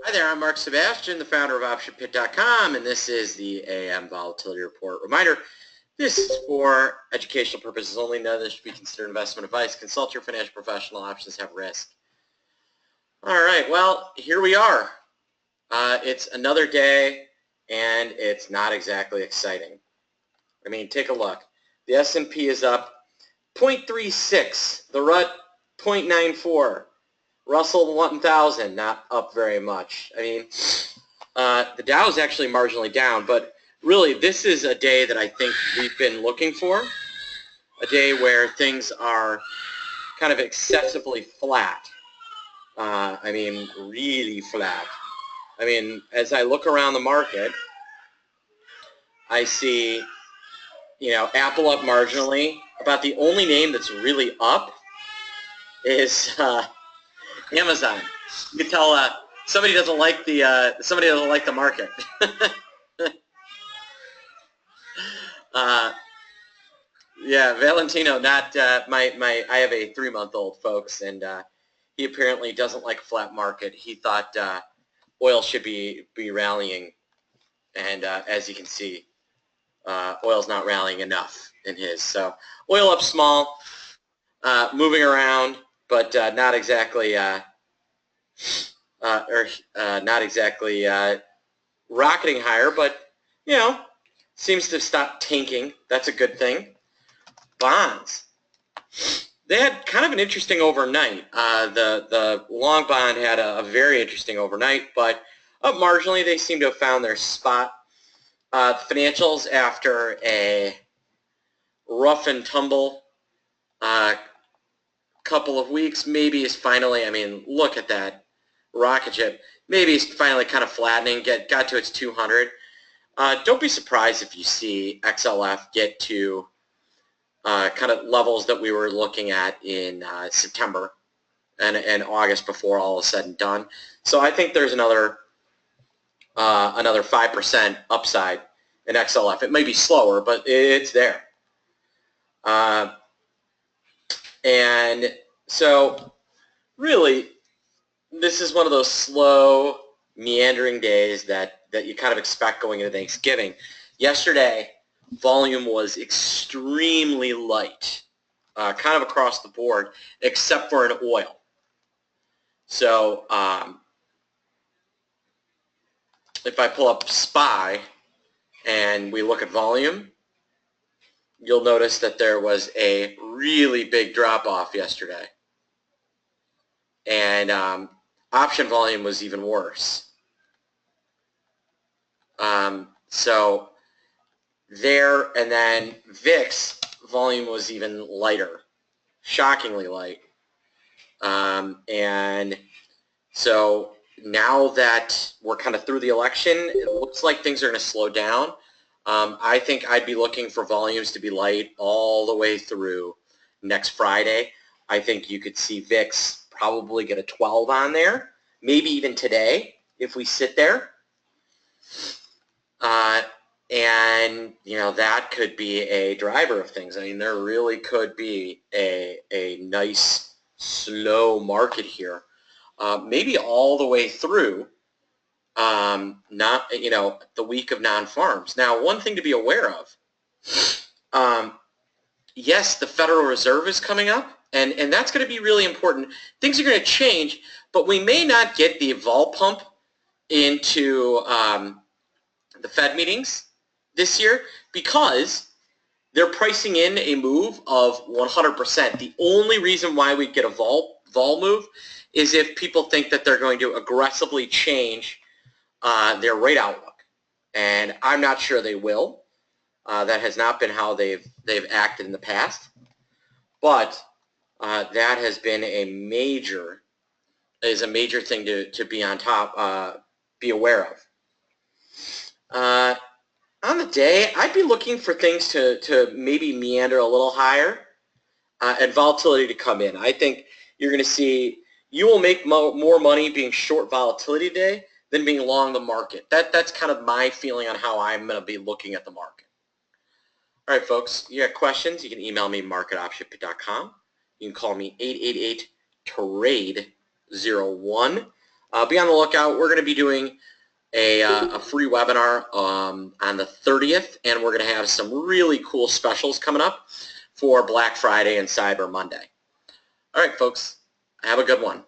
Hi there, I'm Mark Sebastian, the founder of OptionPit.com, and this is the AM Volatility Report. Reminder, this is for educational purposes only. None of this should be considered investment advice. Consult your financial professional. Options have risk. All right, well, here we are. It's another day, and it's not exactly exciting. I mean, take a look. The S&P is up 0.36, the RUT 0.94. Russell 1000, not up very much. I mean, the Dow is actually marginally down, but really this is a day that I think we've been looking for, a day where things are kind of excessively flat. I mean, really flat. I mean, as I look around the market, I see, Apple up marginally. About the only name that's really up is Amazon. You can tell somebody doesn't like the market. Yeah, Valentino, not I have a 3-month-old, folks, and he apparently doesn't like a flat market. He thought oil should be rallying, and as you can see, oil's not rallying enough in his. So oil up small, moving around, but not exactly rocketing higher, but seems to have stopped tanking. That's a good thing. Bonds, they had kind of an interesting overnight. The long bond had a very interesting overnight, but up marginally, they seem to have found their spot. The financials, after a rough and tumble couple of weeks, maybe is finally, I mean, look at that rocket ship. Maybe it's finally kind of flattening, got to its 200. Don't be surprised if you see XLF get to kind of levels that we were looking at in September and August before all is said and done. So I think there's another 5% upside in XLF. It may be slower, but it's there. And so really, this is one of those slow, meandering days that you kind of expect going into Thanksgiving. Yesterday, volume was extremely light, kind of across the board, except for in oil. So if I pull up SPY and we look at volume, you'll notice that there was a really big drop-off yesterday. And option volume was even worse. So there, and then VIX volume was even lighter, shockingly light. And so now that we're kind of through the election, it looks like things are going to slow down. I think I'd be looking for volumes to be light all the way through next Friday. I think you could see VIX probably get a 12 on there, maybe even today if we sit there. And, that could be a driver of things. I mean, there really could be a nice, slow market here, maybe all the way through the week of non-farms. Now, one thing to be aware of, yes, the Federal Reserve is coming up, and that's going to be really important. Things are going to change, but we may not get the vol pump into the Fed meetings this year because they're pricing in a move of 100%. The only reason why we get a vol move is if people think that they're going to aggressively change their rate outlook, and I'm not sure they will. That has not been how they've acted in the past, but that has been a major thing to be on top, be aware of. On the day, I'd be looking for things to maybe meander a little higher and volatility to come in. I think you're going to see you will make more money being short volatility day than being long the market. That's kind of my feeling on how I'm going to be looking at the market. All right, folks, you got questions, you can email me, mark@optionpit.com. You can call me 888-TRADE-01. Be on the lookout. We're going to be doing a free webinar on the 30th, and we're going to have some really cool specials coming up for Black Friday and Cyber Monday. All right, folks, have a good one.